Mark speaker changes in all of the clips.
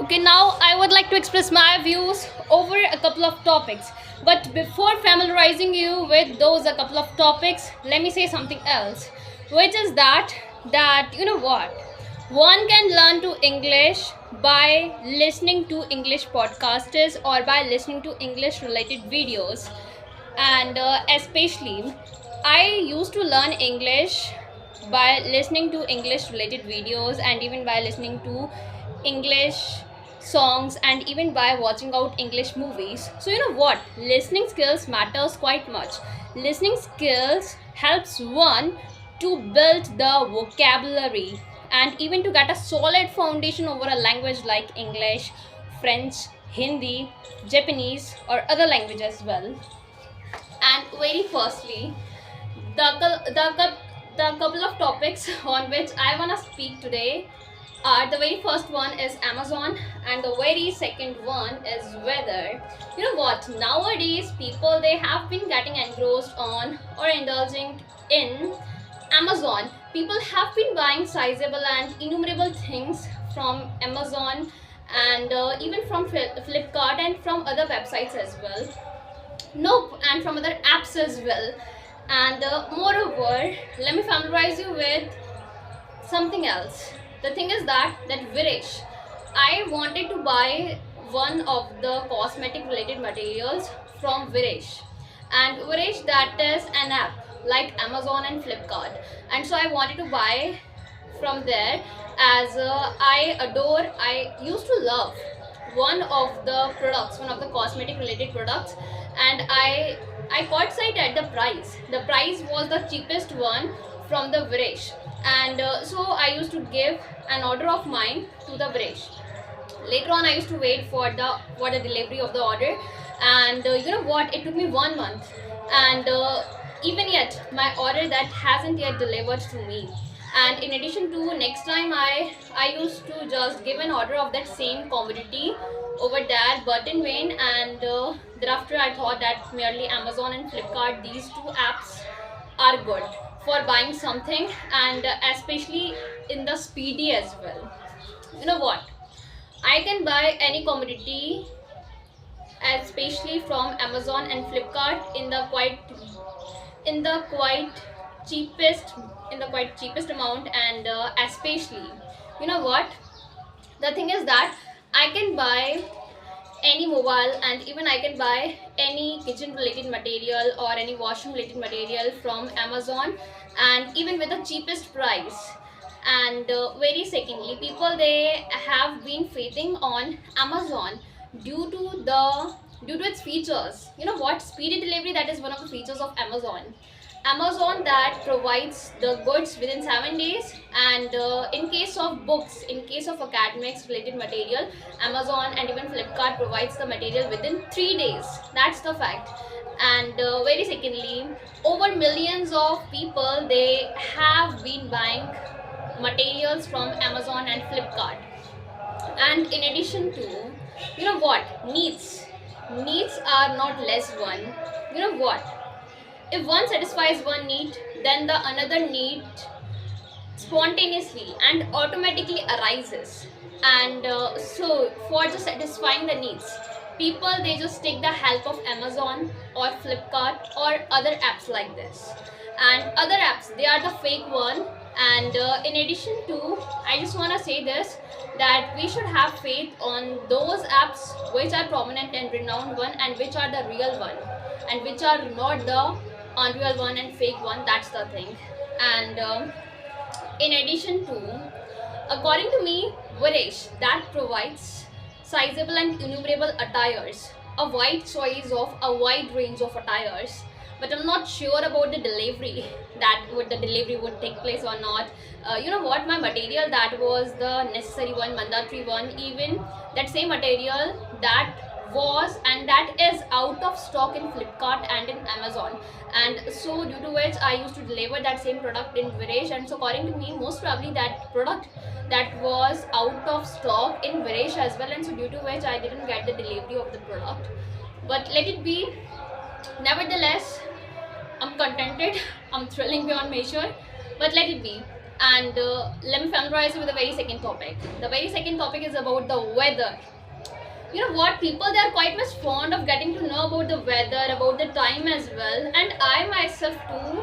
Speaker 1: Okay, now I would like to express my views over a couple of topics. But before familiarizing you with those a couple of topics, let me say something else, which is that you know what? One can learn to English by listening to English podcasters or by listening to English related videos. And especially, I used to learn English by listening to English related videos and even by listening to English songs and even by watching out English movies. So you know what, listening skills matters quite much. Listening skills helps one to build the vocabulary and even to get a solid foundation over a language like English, French, Hindi, Japanese or other language as well. And very firstly, the couple of topics on which I want to speak today are, the very first one is Amazon and the very second one is weather. You know what, nowadays people, they have been getting engrossed on or indulging in Amazon. People have been buying sizable and innumerable things from Amazon and even from Flipkart and from other websites as well. Nope, and from other apps as well. And moreover, let me familiarize you with something else. The thing is that Viresh, I wanted to buy one of the cosmetic related materials from Viresh, and Viresh, that is an app like Amazon and Flipkart, and so I wanted to buy from there as I used to love one of the products, one of the cosmetic related products, and I caught sight at the price. The price was the cheapest one from the Viresh, and so I used to give an order of mine to the Viresh. Later on, I used to wait for the delivery of the order, and you know what? It took me 1 month, and even yet my order that hasn't yet delivered to me. And in addition to, next time I used to just give an order of that same commodity over there, but in vain. And thereafter, I thought that merely Amazon and Flipkart, these two apps are good for buying something, and especially in the speedy as well. You know what, I can buy any commodity especially from Amazon and Flipkart in the quite cheapest amount. And especially, you know what, the thing is that I can buy any mobile and even I can buy any kitchen related material or any washroom related material from Amazon, and even with the cheapest price. And very secondly, people, they have been faithing on Amazon due to its features. You know what, speedy delivery, that is one of the features of Amazon that provides the goods within 7 days, and in case of books, in case of academics related material, Amazon and even Flipkart provides the material within 3 days. That's the fact. And very secondly, over millions of people, they have been buying materials from Amazon and Flipkart. And in addition to, you know what, needs are not less one. You know what, if one satisfies one need, then the another need spontaneously and automatically arises. And so for just satisfying the needs, people, they just take the help of Amazon or Flipkart or other apps like this. And other apps, they are the fake one. And in addition to, I just want to say this, that we should have faith on those apps which are prominent and renowned one, and which are the real one, and which are not the unreal one and fake one. That's the thing. And in addition to, according to me, Viresh, that provides sizable and innumerable attires, a wide choice of a wide range of attires. But I'm not sure about the delivery, that would the delivery would take place or not. You know what, my material, that was the necessary one, mandatory one, even that same material, that was and that is out of stock in Flipkart and in Amazon. And so due to which I used to deliver that same product in Viresh, and so according to me, most probably that product, that was out of stock in Viresh as well, and so due to which I didn't get the delivery of the product. But let it be. Nevertheless, I'm contented, I'm thrilling beyond measure, but let it be. And let me familiarize you with the very second topic. The very second topic is about the weather. You know what, people, they are quite much fond of getting to know about the weather, about the time as well, and I myself too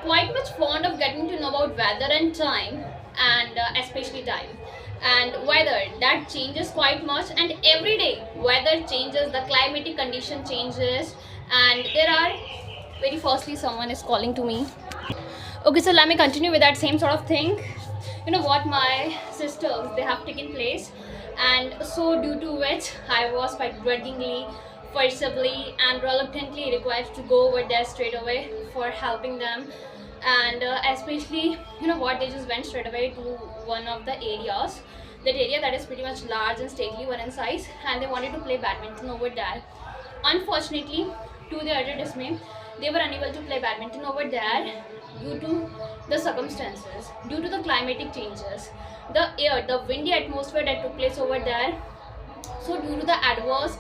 Speaker 1: quite much fond of getting to know about weather and time, and especially time and weather. That changes quite much, and every day weather changes, the climatic condition changes, and there are, very firstly someone is calling to me. Okay, so let me continue with that same sort of thing. You know what, my sisters, they have taken place, and so due to which I was quite grudgingly, forcibly and reluctantly required to go over there straight away for helping them. And especially, you know what, they just went straight away to one of the areas, that area that is pretty much large and stately one in size, and they wanted to play badminton over there. Unfortunately, to their utter dismay, they were unable to play badminton over there due to the circumstances, due to the climatic changes, the air, the windy atmosphere that took place over there. So due to the adverse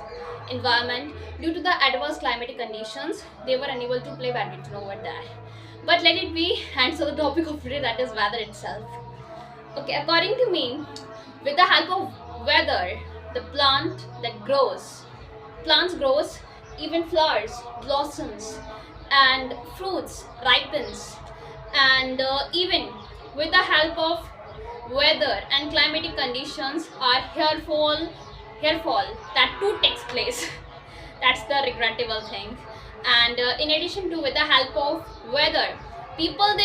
Speaker 1: environment, due to the adverse climatic conditions, they were unable to play badminton over there. But let it be, and so the topic of today, that is weather itself. Okay, according to me, with the help of weather, the plant that grows, plants grows, even flowers, blossoms, and fruits ripens, and even with the help of weather and climatic conditions, our hair fall that too takes place. That's the regrettable thing. And in addition to, with the help of weather, people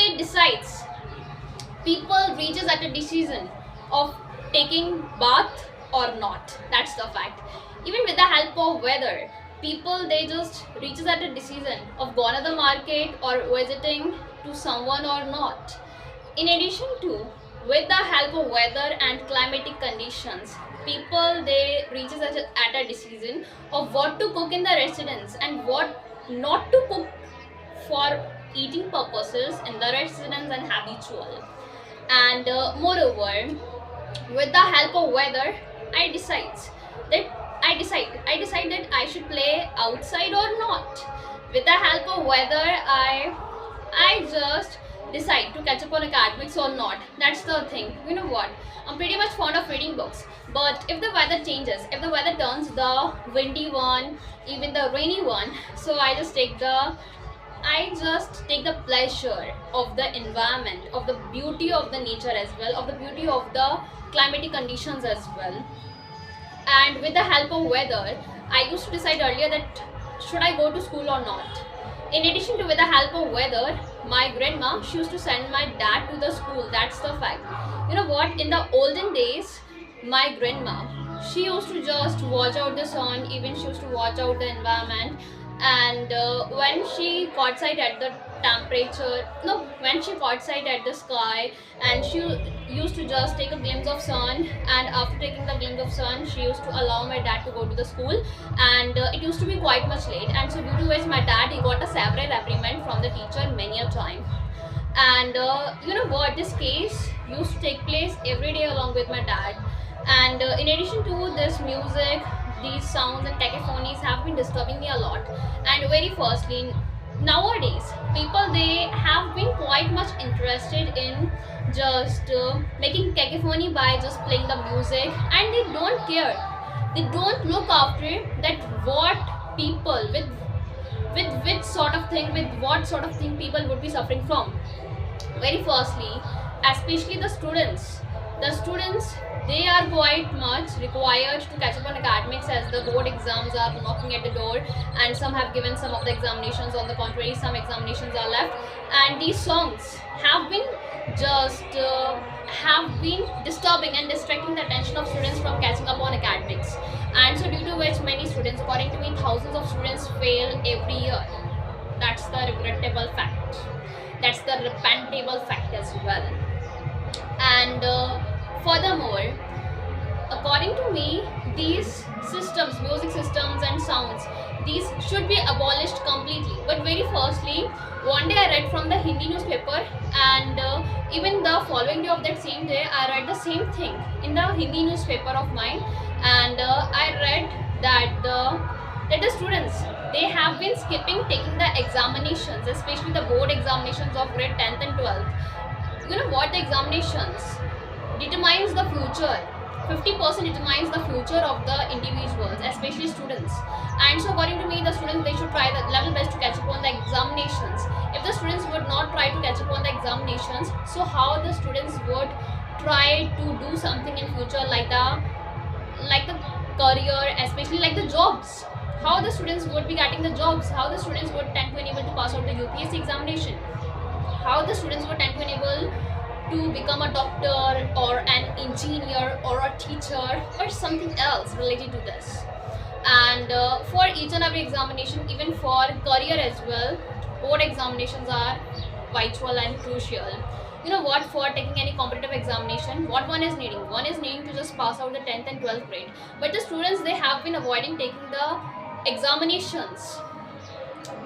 Speaker 1: reaches at a decision of taking bath or not. That's the fact. Even with the help of weather, people, they just reaches at a decision of going to the market or visiting to someone or not. In addition to, with the help of weather and climatic conditions, people, they reaches at a decision of what to cook in the residence and what not to cook for eating purposes in the residence and habitual. And moreover, with the help of weather, I decide that I should play outside or not. With the help of weather, I just decide to catch up on academics or not. That's the thing. You know what, I'm pretty much fond of reading books, but if the weather changes, if the weather turns the windy one, even the rainy one, so I just take the pleasure of the environment, of the beauty of the nature as well, of the beauty of the climatic conditions as well. And with the help of weather, I used to decide earlier that should I go to school or not. In addition to, with the help of weather, my grandma, she used to send my dad to the school. That's the fact. You know what, in the olden days, my grandma, she used to just watch out the sun, even she used to watch out the environment. And when she caught sight at the when she caught sight at the sky, and she used to just take a glimpse of sun, and after taking the glimpse of sun, she used to allow my dad to go to the school. And it used to be quite much late, and so due to which my dad, he got a several reprimand from the teacher many a time. And you know what, this case used to take place every day along with my dad. And in addition to this, music, these sounds and cacophonies have been disturbing me a lot. And very firstly, nowadays people, they have been quite much interested in just making cacophony by just playing the music, and they don't care, they don't look after that what people with which sort of thing, with what sort of thing people would be suffering from. Very firstly, especially the students, they are quite much required to catch up on academics, as the board exams are knocking at the door, and some have given some of the examinations. On the contrary, some examinations are left, and these songs have been disturbing and distracting the attention of students from catching up on academics. And so due to which many students, according to me, thousands of students fail every year. That's the regrettable fact, that's the repentable fact as well. And furthermore, according to me, these systems, music systems and sounds, these should be abolished completely. But very firstly, one day I read from the Hindi newspaper, and even the following day of that same day, I read the same thing in the Hindi newspaper of mine. And I read that the students, they have been skipping taking the examinations, especially the board examinations of grade 10th and 12th. You know what, the examinations determines the future. 50% determines the future of the individuals, especially students. And so according to me, the students, they should try the level best to catch up on the examinations. If the students would not try to catch up on the examinations, so how the students would try to do something in future, like the career, especially like the jobs? How the students would be getting the jobs? How the students would tend to enable to pass out the UPSC examination? How the students would tend to enable to become a doctor or an engineer or a teacher or something else related to this? And for each and every examination, even for career as well, board examinations are vital and crucial. You know what, for taking any competitive examination, what one is needing? One is needing to just pass out the 10th and 12th grade. But the students, they have been avoiding taking the examinations.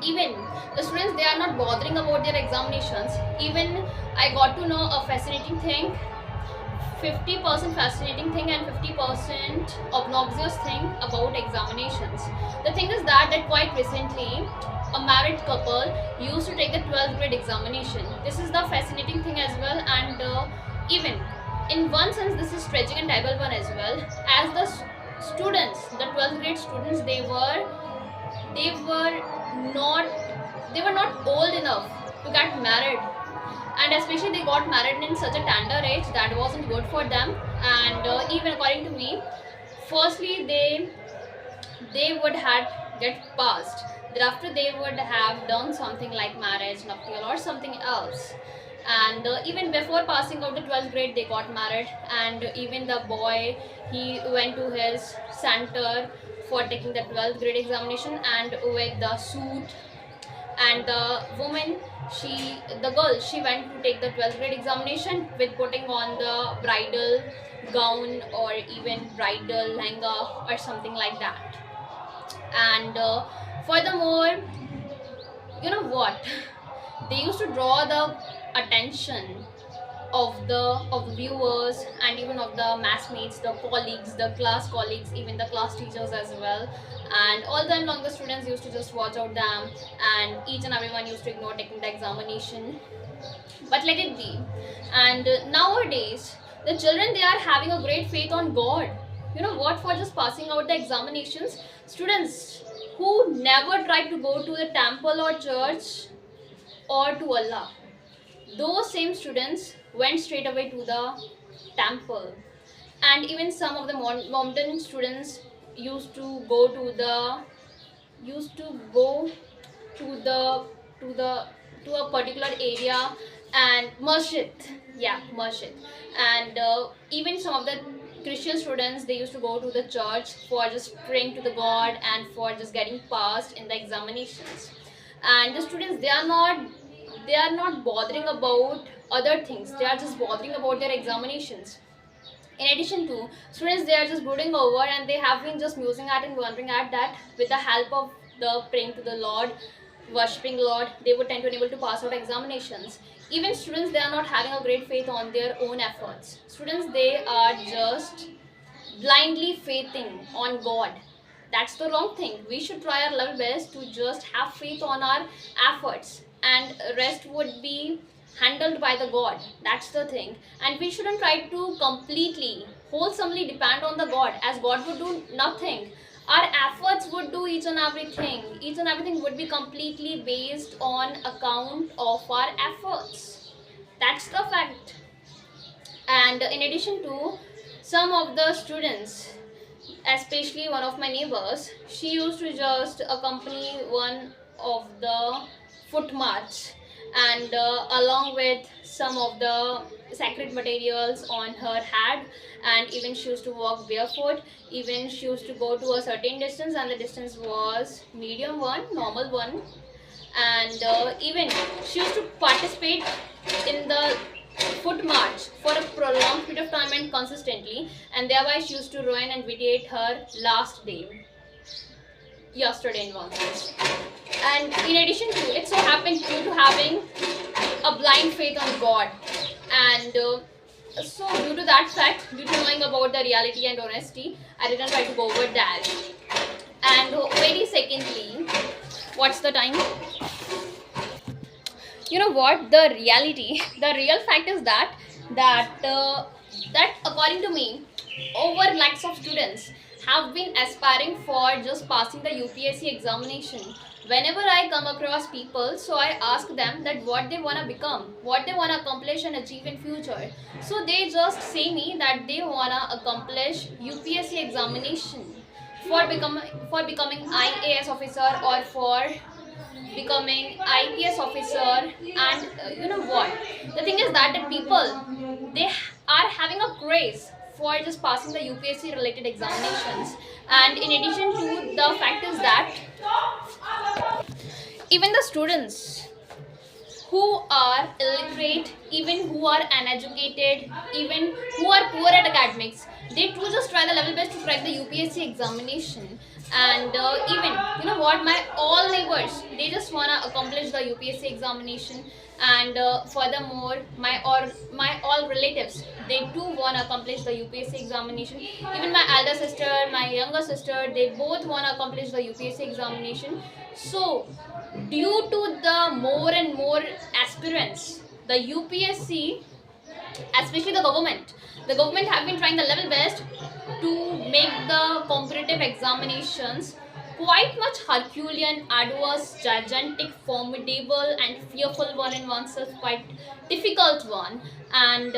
Speaker 1: Even the students, they are not bothering about their examinations. Even I got to know a fascinating thing, 50% fascinating thing and 50% obnoxious thing about examinations. The thing is that quite recently a married couple used to take the 12th grade examination. This is the fascinating thing as well. And even in one sense, this is stretching and terrible one as well, as the students, the 12th grade students, they were not old enough to get married, and especially they got married in such a tender age that wasn't good for them. And even according to me, firstly they would had get passed, thereafter they would have done something like marriage nuptial or something else. And even before passing out the 12th grade, they got married. And even the boy, he went to his center for taking the 12th grade examination, and with the suit. And the woman, the girl, she went to take the 12th grade examination with putting on the bridal gown or even bridal lehenga or something like that. And furthermore, you know what, they used to draw the attention of the viewers and even of the massmates, the colleagues, the class colleagues, even the class teachers as well. And all time long, the students used to just watch out them, and each and everyone used to ignore taking the examination. But let it be. And nowadays, the children, they are having a great faith on God. You know what, for just passing out the examinations, students who never tried to go to the temple or church or to Allah, those same students went straight away to the temple. And even some of the modern students used to go to the used to go to the to the to a particular area and masjid, yeah, masjid. And even some of the Christian students, they used to go to the church for just praying to the God and for just getting passed in the examinations. And the students, they are not bothering about other things, they are just bothering about their examinations. In addition to, students, they are just brooding over, and they have been just musing at and wondering at that with the help of the praying to the Lord, worshipping Lord, they would tend to be able to pass out examinations. Even students, they are not having a great faith on their own efforts. Students, they are just blindly faithing on God. That's the wrong thing. We should try our level best to just have faith on our efforts, and rest would be handled by the God. That's the thing. And we shouldn't try to completely wholesomely depend on the God, as God would do nothing. Our efforts would do each and everything. Each and everything would be completely based on account of our efforts. That's the fact. And in addition to, some of the students, especially one of my neighbors, she used to just accompany one of the foot march, and along with some of the sacred materials on her head. And even she used to walk barefoot. Even she used to go to a certain distance, and the distance was medium one, normal one. And even she used to participate in the foot march for a prolonged period of time and consistently, and thereby she used to ruin and vitiate her last day, yesterday in one sense. And in addition to, it so happened, due to having a blind faith on God, and so due to that fact, due to knowing about the reality and honesty, I didn't try to go over that. And very secondly, what's the time? you know what, the reality, the real fact is that according to me, over lakhs of students have been aspiring for just passing the UPSC examination. Whenever I come across people, so I ask them that what they want to become, what they want to accomplish and achieve in future. So they just say me that they want to accomplish UPSC examination for becoming IAS officer or for becoming IPS officer. And you know what? The thing is that people, they are having a craze for just passing the UPSC related examinations. And in addition to the fact is that even the students who are illiterate, even who are uneducated, even who are poor at academics, they too just try the level best to crack the UPSC examination. And even, you know what, my all neighbors, they just wanna accomplish the UPSC examination. And furthermore, my all relatives, they too wanna accomplish the UPSC examination. Even my elder sister, my younger sister, they both wanna accomplish the UPSC examination. So due to the more and more aspirants, the UPSC, especially the government have been trying the level best to make the competitive examinations quite much Herculean, arduous, gigantic, formidable, and fearful one in oneself, quite difficult one. And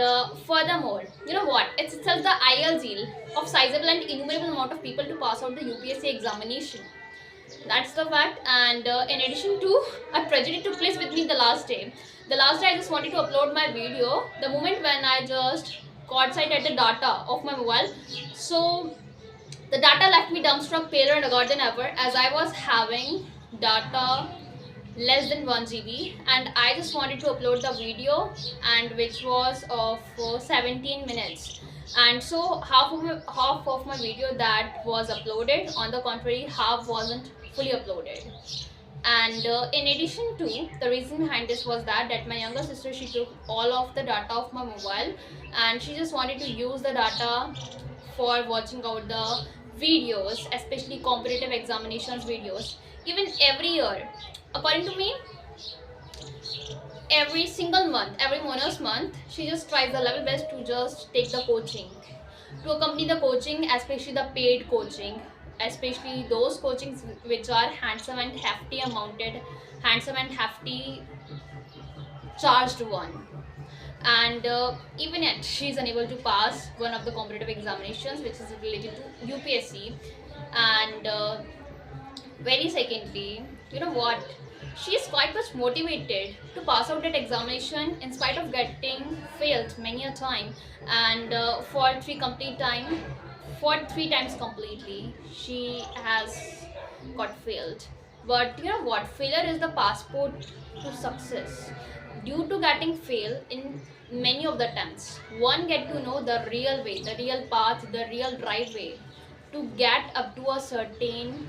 Speaker 1: furthermore, you know what? It's itself the ideal zeal of sizable and innumerable amount of people to pass out the UPSC examination. That's the fact. And in addition to, a tragedy took place with me the last day. The last day I just wanted to upload my video. The moment when I just got sight at the data of my mobile, so the data left me dumbstruck, paler and agog than ever, as I was having data less than 1 GB, and I just wanted to upload the video, and which was of 17 minutes. And so half of my video that was uploaded, on the contrary, half wasn't fully uploaded. And in addition to, the reason behind this was that my younger sister, she took all of the data of my mobile, and she just wanted to use the data for watching out the videos, especially competitive examinations videos. Even every year, according to me, every single month, every bonus month, she just tries the level best to just take the coaching, to accompany the coaching, especially the paid coaching, especially those coachings which are handsome and hefty amounted, handsome and hefty charged one. And even yet she's unable to pass one of the competitive examinations which is related to UPSC. And very secondly, you know what, she is quite much motivated to pass out that examination in spite of getting failed many a time. And for three times completely she has got failed. But you know what, failure is the passport to success. Due to getting fail in many of the attempts, one get to know the real way, the real path, the real right way to get up to a certain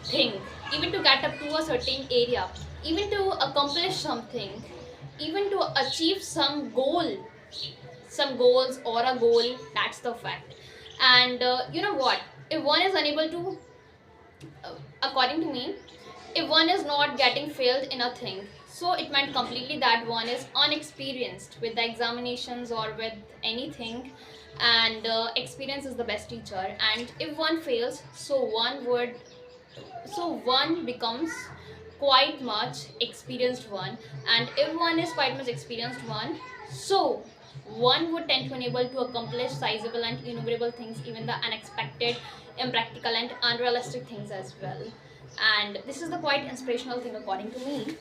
Speaker 1: thing, even to get up to a certain area, even to accomplish something, even to achieve some goal, some goals or a goal. That's the fact. And you know what, if one is unable to, according to me, if one is not getting failed in a thing, so it meant completely that one is unexperienced with the examinations or with anything. And experience is the best teacher. And if one fails, so one becomes quite much experienced one. And if one is quite much experienced one, so one would tend to enable to accomplish sizable and innumerable things, even the unexpected, impractical and unrealistic things as well. And this is the quite inspirational thing according to me.